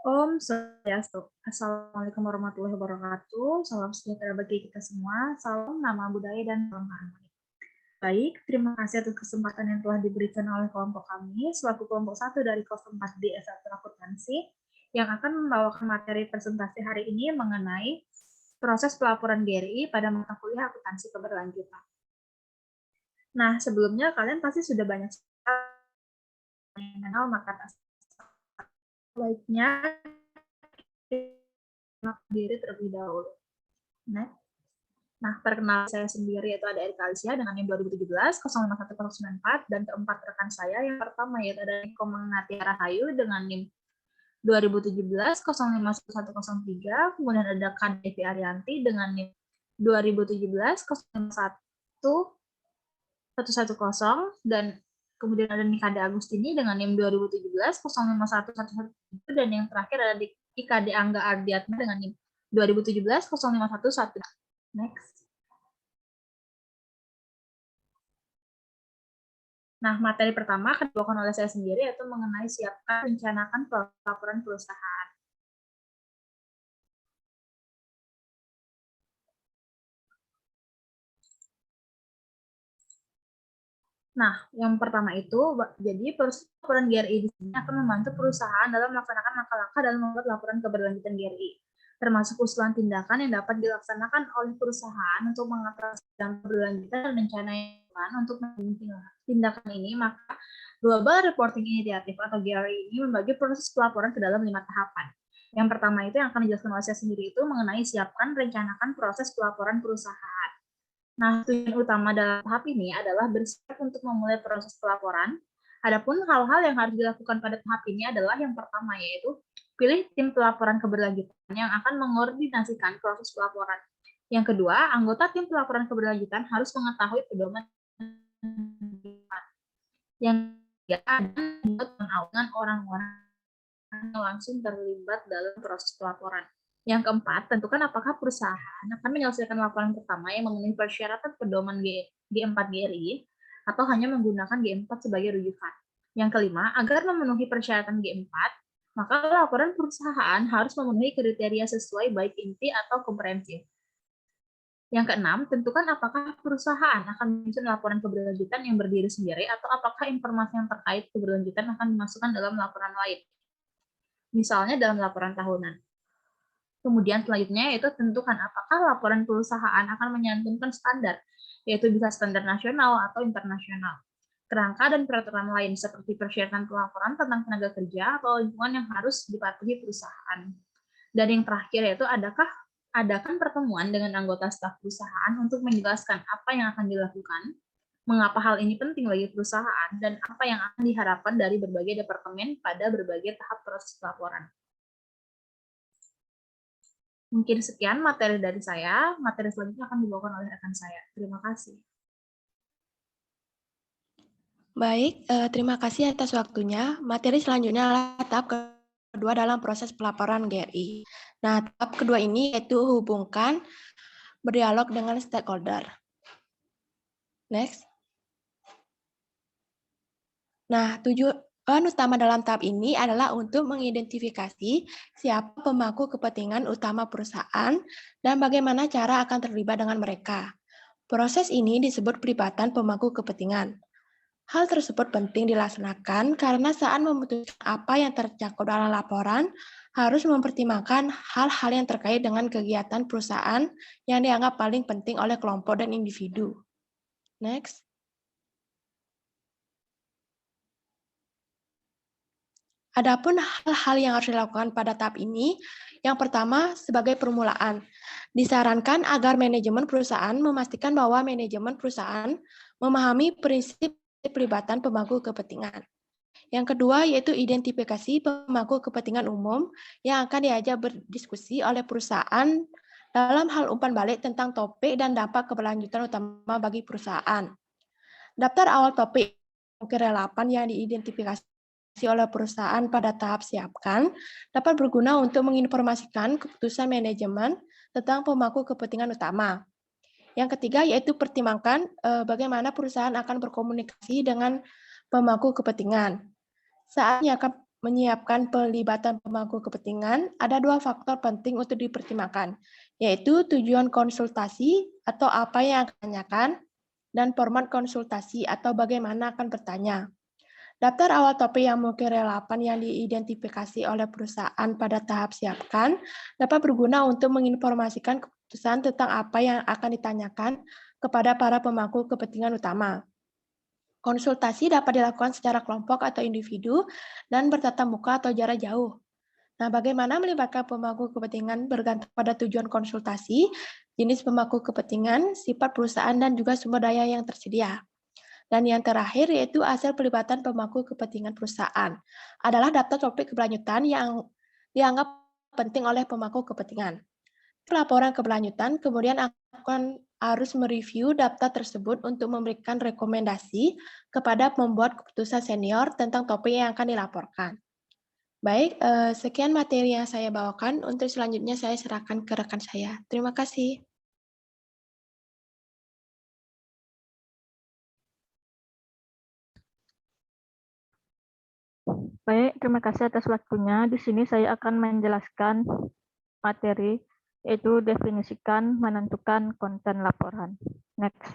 Om Swastiastu. Assalamualaikum warahmatullahi wabarakatuh. Salam sejahtera bagi kita semua. Salam nama budaya dan salam harmoni. Baik, terima kasih atas kesempatan yang telah diberikan oleh kelompok kami selaku kelompok 1 dari kelas 4 di S1 Akuntansi yang akan membawakan materi presentasi hari ini mengenai proses pelaporan GRI pada mata kuliah akuntansi keberlanjutan. Nah, sebelumnya kalian pasti sudah banyak mengenal maka baiknya diri terlebih dahulu. Nah, perkenalan saya sendiri yaitu ada Erika Alicia dengan NIM 2017 051094 dan keempat rekan saya yang pertama yaitu ada Komang Natia Rahayu dengan NIM 2017 051103, kemudian ada Kak Devi Arianti dengan NIM 2017 051110 dan kemudian ada Nikade Agustini dengan NIM 2017 051111 dan yang terakhir ada IKD Angga Ardiatma dengan NIM 2017 0511. Next. Nah, materi pertama akan dibawakan oleh saya sendiri yaitu mengenai siapkan rencanakan pelaporan perusahaan. Nah, yang pertama itu, jadi laporan GRI di sini akan membantu perusahaan dalam melaksanakan langkah-langkah dalam membuat laporan keberlanjutan GRI, termasuk usulan tindakan yang dapat dilaksanakan oleh perusahaan untuk mengatasi dampak berlanjutan dan rencana untuk tindakan ini, maka Global Reporting Initiative atau GRI ini membagi proses pelaporan ke dalam 5 tahapan. Yang pertama itu yang akan dijelaskan oleh saya sendiri itu mengenai siapkan rencanakan proses pelaporan perusahaan. Nah, tujuan utama dalam tahap ini adalah bersiap untuk memulai proses pelaporan. Adapun hal-hal yang harus dilakukan pada tahap ini adalah yang pertama yaitu pilih tim pelaporan keberlanjutan yang akan mengkoordinasikan proses pelaporan. Yang kedua, anggota tim pelaporan keberlanjutan harus mengetahui pedoman yang dengan orang-orang yang langsung terlibat dalam proses pelaporan. Yang keempat, tentukan apakah perusahaan akan menyelesaikan laporan pertama yang memenuhi persyaratan pedoman G4 GRI atau hanya menggunakan G4 sebagai rujukan. Yang kelima, agar memenuhi persyaratan G4, maka laporan perusahaan harus memenuhi kriteria sesuai baik inti atau komprehensif. Yang keenam, tentukan apakah perusahaan akan menyusun laporan keberlanjutan yang berdiri sendiri atau apakah informasi yang terkait keberlanjutan akan dimasukkan dalam laporan lain, misalnya dalam laporan tahunan. Kemudian selanjutnya yaitu tentukan apakah laporan perusahaan akan menyantumkan standar, yaitu bisa standar nasional atau internasional, kerangka dan peraturan lain seperti persyaratan pelaporan tentang tenaga kerja atau lingkungan yang harus dipatuhi perusahaan. Dan yang terakhir yaitu adakan pertemuan dengan anggota staf perusahaan untuk menjelaskan apa yang akan dilakukan, mengapa hal ini penting bagi perusahaan, dan apa yang akan diharapkan dari berbagai departemen pada berbagai tahap proses pelaporan. Mungkin sekian materi dari saya. Materi selanjutnya akan dibawakan oleh rekan saya. Terima kasih. Baik, terima kasih atas waktunya. Materi selanjutnya adalah tahap kedua dalam proses pelaporan GRI. Nah, tahap kedua ini yaitu hubungkan berdialog dengan stakeholder. Next. Nah, tujuan utama dalam tahap ini adalah untuk mengidentifikasi siapa pemangku kepentingan utama perusahaan dan bagaimana cara akan terlibat dengan mereka. Proses ini disebut pelibatan pemangku kepentingan. Hal tersebut penting dilaksanakan karena saat memutuskan apa yang tercakup dalam laporan, harus mempertimbangkan hal-hal yang terkait dengan kegiatan perusahaan yang dianggap paling penting oleh kelompok dan individu. Next. Adapun hal-hal yang harus dilakukan pada tahap ini, yang pertama sebagai permulaan, disarankan agar manajemen perusahaan memastikan bahwa manajemen perusahaan memahami prinsip pelibatan pemangku kepentingan. Yang kedua yaitu identifikasi pemangku kepentingan umum yang akan diajak berdiskusi oleh perusahaan dalam hal umpan balik tentang topik dan dampak keberlanjutan utama bagi perusahaan. Daftar awal topik relevan yang diidentifikasi oleh perusahaan pada tahap siapkan dapat berguna untuk menginformasikan keputusan manajemen tentang pemangku kepentingan utama. Yang ketiga yaitu pertimbangkan bagaimana perusahaan akan berkomunikasi dengan pemangku kepentingan. Saat menyiapkan menyiapkan pelibatan pemangku kepentingan, ada dua faktor penting untuk dipertimbangkan, yaitu tujuan konsultasi atau apa yang akan ditanyakan, dan format konsultasi atau bagaimana akan bertanya. Daftar awal topik yang mungkin relevan yang diidentifikasi oleh perusahaan pada tahap siapkan dapat berguna untuk menginformasikan keputusan tentang apa yang akan ditanyakan kepada para pemangku kepentingan utama. Konsultasi dapat dilakukan secara kelompok atau individu dan bertatap muka atau jarak jauh. Nah, bagaimana melibatkan pemangku kepentingan bergantung pada tujuan konsultasi, jenis pemangku kepentingan, sifat perusahaan, dan juga sumber daya yang tersedia. Dan yang terakhir yaitu hasil pelibatan pemangku kepentingan perusahaan adalah daftar topik keberlanjutan yang dianggap penting oleh pemangku kepentingan. Pelaporan keberlanjutan kemudian akan harus mereview daftar tersebut untuk memberikan rekomendasi kepada pembuat keputusan senior tentang topik yang akan dilaporkan. Baik, sekian materi yang saya bawakan. Untuk selanjutnya saya serahkan ke rekan saya. Terima kasih. Baik, terima kasih atas waktunya. Di sini saya akan menjelaskan materi, yaitu definisikan, menentukan konten laporan. Next.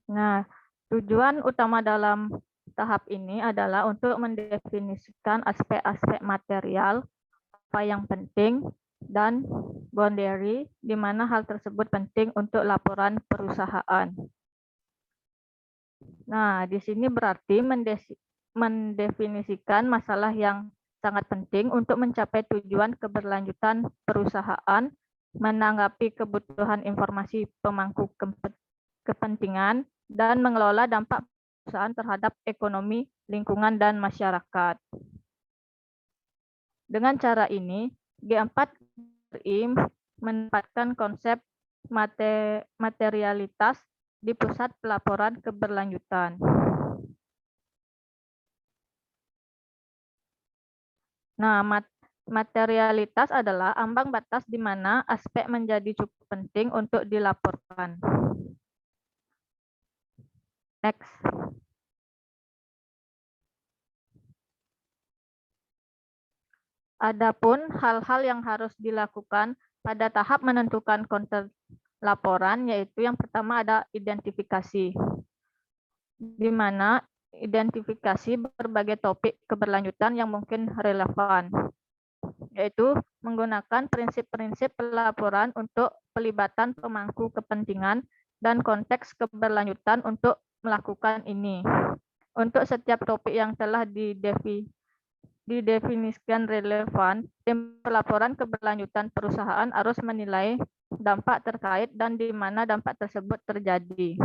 Nah, tujuan utama dalam tahap ini adalah untuk mendefinisikan aspek-aspek material, apa yang penting, dan boundary, di mana hal tersebut penting untuk laporan perusahaan. Nah, di sini berarti mendefinisikan masalah yang sangat penting untuk mencapai tujuan keberlanjutan perusahaan, menanggapi kebutuhan informasi pemangku kepentingan, dan mengelola dampak perusahaan terhadap ekonomi, lingkungan, dan masyarakat. Dengan cara ini, G4GRI menempatkan konsep materialitas di pusat pelaporan keberlanjutan. Nah, materialitas adalah ambang batas di mana aspek menjadi cukup penting untuk dilaporkan. Next. Adapun hal-hal yang harus dilakukan pada tahap menentukan konten laporan, yaitu yang pertama ada identifikasi, di mana identifikasi berbagai topik keberlanjutan yang mungkin relevan, yaitu menggunakan prinsip-prinsip pelaporan untuk pelibatan pemangku kepentingan dan konteks keberlanjutan untuk melakukan ini. Untuk setiap topik yang telah didefinisikan relevan, tim pelaporan keberlanjutan perusahaan harus menilai dampak terkait dan di mana dampak tersebut terjadi.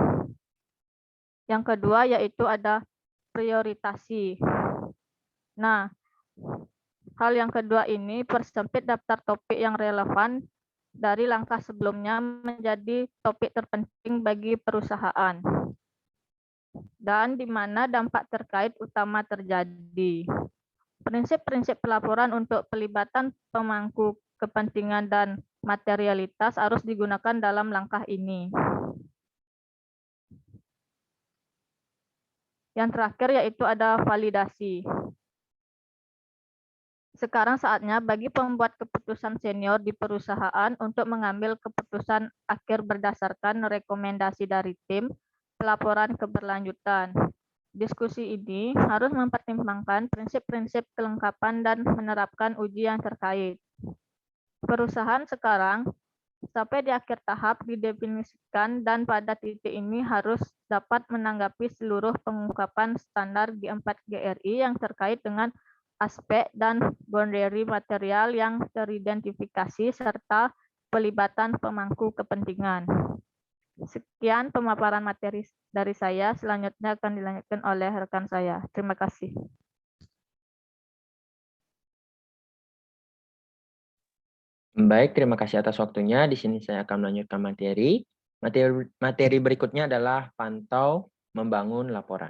Yang kedua yaitu ada prioritasi. Nah, hal yang kedua ini persempit daftar topik yang relevan dari langkah sebelumnya menjadi topik terpenting bagi perusahaan dan di mana dampak terkait utama terjadi. Prinsip-prinsip pelaporan untuk pelibatan pemangku kepentingan dan materialitas harus digunakan dalam langkah ini. Yang terakhir yaitu ada validasi. Sekarang saatnya bagi pembuat keputusan senior di perusahaan untuk mengambil keputusan akhir berdasarkan rekomendasi dari tim pelaporan keberlanjutan. Diskusi ini harus mempertimbangkan prinsip-prinsip kelengkapan dan menerapkan uji yang terkait. Perusahaan sekarang sampai di akhir tahap didefinisikan dan pada titik ini harus dapat menanggapi seluruh pengungkapan standar G4GRI yang terkait dengan aspek dan boundary material yang teridentifikasi serta pelibatan pemangku kepentingan. Sekian pemaparan materi dari saya, selanjutnya akan dilanjutkan oleh rekan saya. Terima kasih. Baik, terima kasih atas waktunya. Di sini saya akan melanjutkan materi. Materi berikutnya adalah pantau membangun laporan.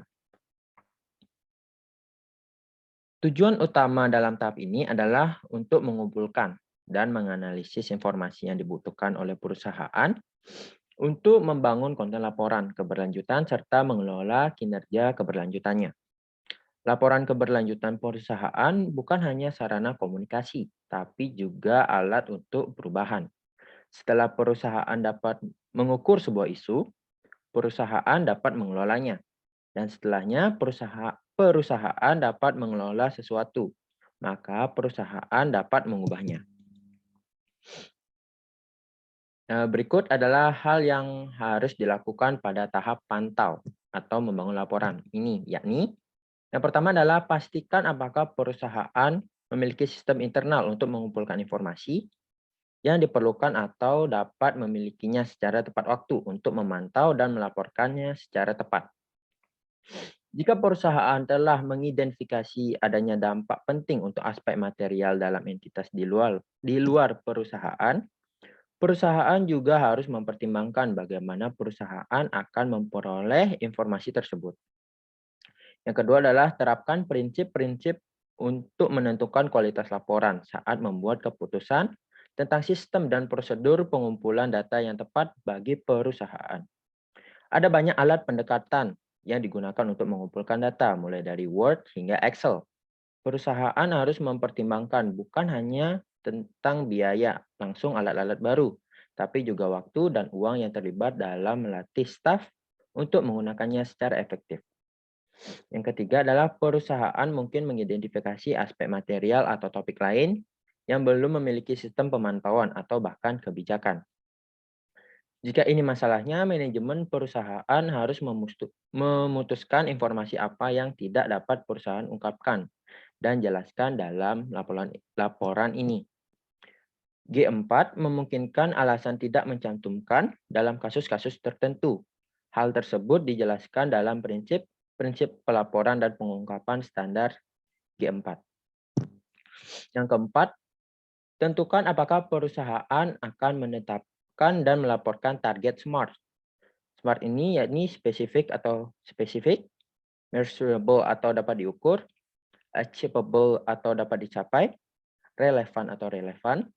Tujuan utama dalam tahap ini adalah untuk mengumpulkan dan menganalisis informasi yang dibutuhkan oleh perusahaan untuk membangun konten laporan keberlanjutan serta mengelola kinerja keberlanjutannya. Laporan keberlanjutan perusahaan bukan hanya sarana komunikasi, tapi juga alat untuk perubahan. Setelah perusahaan dapat mengukur sebuah isu, perusahaan dapat mengelolanya. Dan setelahnya perusahaan dapat mengelola sesuatu, maka perusahaan dapat mengubahnya. Berikut adalah hal yang harus dilakukan pada tahap pantau atau membangun laporan ini, yakni yang pertama adalah pastikan apakah perusahaan memiliki sistem internal untuk mengumpulkan informasi yang diperlukan atau dapat memilikinya secara tepat waktu untuk memantau dan melaporkannya secara tepat. Jika perusahaan telah mengidentifikasi adanya dampak penting untuk aspek material dalam entitas di luar perusahaan, perusahaan juga harus mempertimbangkan bagaimana perusahaan akan memperoleh informasi tersebut. Yang kedua adalah terapkan prinsip-prinsip untuk menentukan kualitas laporan saat membuat keputusan tentang sistem dan prosedur pengumpulan data yang tepat bagi perusahaan. Ada banyak alat pendekatan yang digunakan untuk mengumpulkan data, mulai dari Word hingga Excel. Perusahaan harus mempertimbangkan bukan hanya tentang biaya langsung alat-alat baru, tapi juga waktu dan uang yang terlibat dalam melatih staf untuk menggunakannya secara efektif. Yang ketiga adalah perusahaan mungkin mengidentifikasi aspek material atau topik lain yang belum memiliki sistem pemantauan atau bahkan kebijakan. Jika ini masalahnya, manajemen perusahaan harus memutuskan informasi apa yang tidak dapat perusahaan ungkapkan dan jelaskan dalam laporan ini. G4 memungkinkan alasan tidak mencantumkan dalam kasus-kasus tertentu. Hal tersebut dijelaskan dalam prinsip pelaporan dan pengungkapan standar G4. Yang keempat, tentukan apakah perusahaan akan menetapkan dan melaporkan target SMART. SMART ini yakni spesifik, measurable atau dapat diukur, achievable atau dapat dicapai, relevan atau relevan,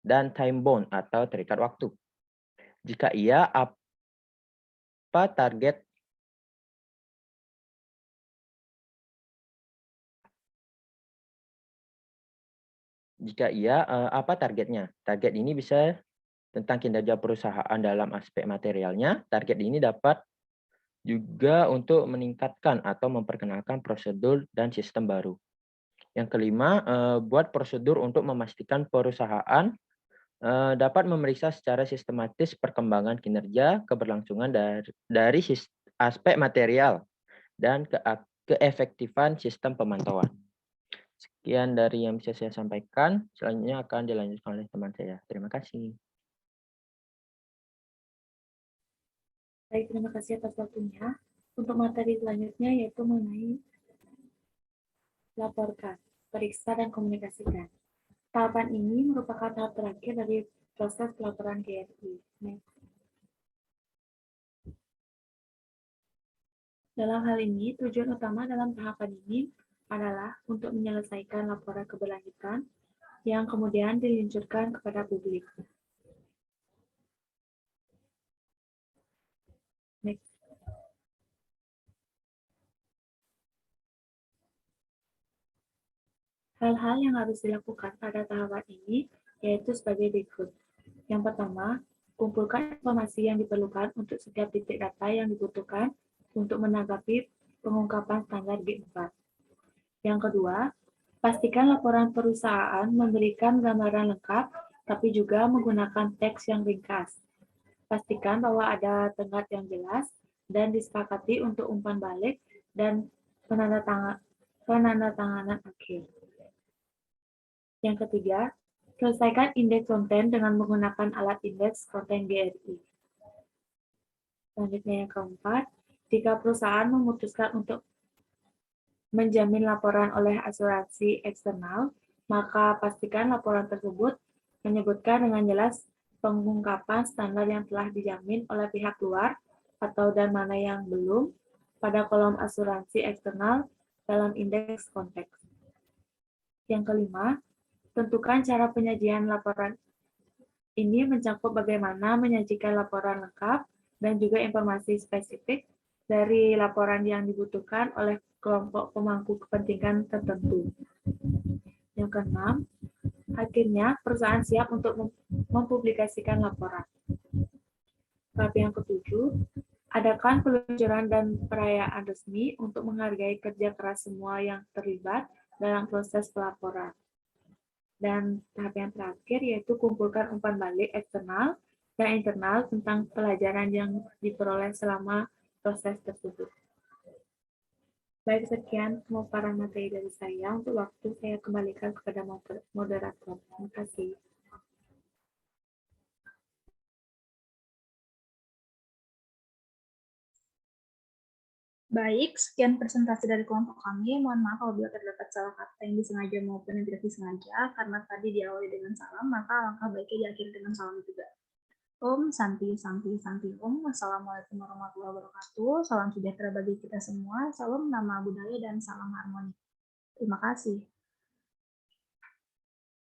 dan time bound atau terikat waktu. Jika iya, apa target apa targetnya? Target ini bisa tentang kinerja perusahaan dalam aspek materialnya. Target ini dapat juga untuk meningkatkan atau memperkenalkan prosedur dan sistem baru. Yang kelima, buat prosedur untuk memastikan perusahaan dapat memeriksa secara sistematis perkembangan kinerja, keberlangsungan dari aspek material, dan keefektifan sistem pemantauan. Sekian dari yang bisa saya sampaikan. Selanjutnya akan dilanjutkan oleh teman saya. Terima kasih. Baik, terima kasih atas waktunya. Untuk materi selanjutnya yaitu mengenai laporkan, periksa, dan komunikasikan. Tahapan ini merupakan tahap terakhir dari proses pelaporan GRI. Dalam hal ini, tujuan utama dalam tahapan ini adalah untuk menyelesaikan laporan keberlanjutan yang kemudian diluncurkan kepada publik. Next. Hal-hal yang harus dilakukan pada tahapan ini yaitu sebagai berikut. Yang pertama, kumpulkan informasi yang diperlukan untuk setiap titik data yang dibutuhkan untuk menanggapi pengungkapan standar G4. Yang kedua, pastikan laporan perusahaan memberikan gambaran lengkap, tapi juga menggunakan teks yang ringkas. Pastikan bahwa ada tenggat yang jelas dan disepakati untuk umpan balik dan penandatanganan akhir. Yang ketiga, selesaikan indeks konten dengan menggunakan alat indeks konten GRI. Selanjutnya yang keempat, jika perusahaan memutuskan untuk menjamin laporan oleh asuransi eksternal, maka pastikan laporan tersebut menyebutkan dengan jelas pengungkapan standar yang telah dijamin oleh pihak luar atau dan mana yang belum pada kolom asuransi eksternal dalam indeks konteks. Yang kelima, tentukan cara penyajian laporan ini mencakup bagaimana menyajikan laporan lengkap dan juga informasi spesifik dari laporan yang dibutuhkan oleh kelompok pemangku kepentingan tertentu. Yang keenam, akhirnya perusahaan siap untuk mempublikasikan laporan. Tahap yang ketujuh, adakan peluncuran dan perayaan resmi untuk menghargai kerja keras semua yang terlibat dalam proses pelaporan. Dan tahap yang terakhir yaitu kumpulkan umpan balik eksternal dan internal tentang pelajaran yang diperoleh selama proses tersebut. Baik, sekian pemaparan materi dari saya. Untuk waktu saya kembalikan kepada moderator. Terima kasih. Baik, sekian presentasi dari kelompok kami. Mohon maaf apabila terdapat salah kata yang disengaja maupun yang tidak disengaja, karena tadi diawali dengan salam, maka alangkah baiknya diakhiri dengan salam juga. Om Santi Santi Santi Om. Wassalamualaikum warahmatullahi wabarakatuh. Salam sejahtera bagi kita semua. Salam nama budaya dan salam harmoni. Terima kasih.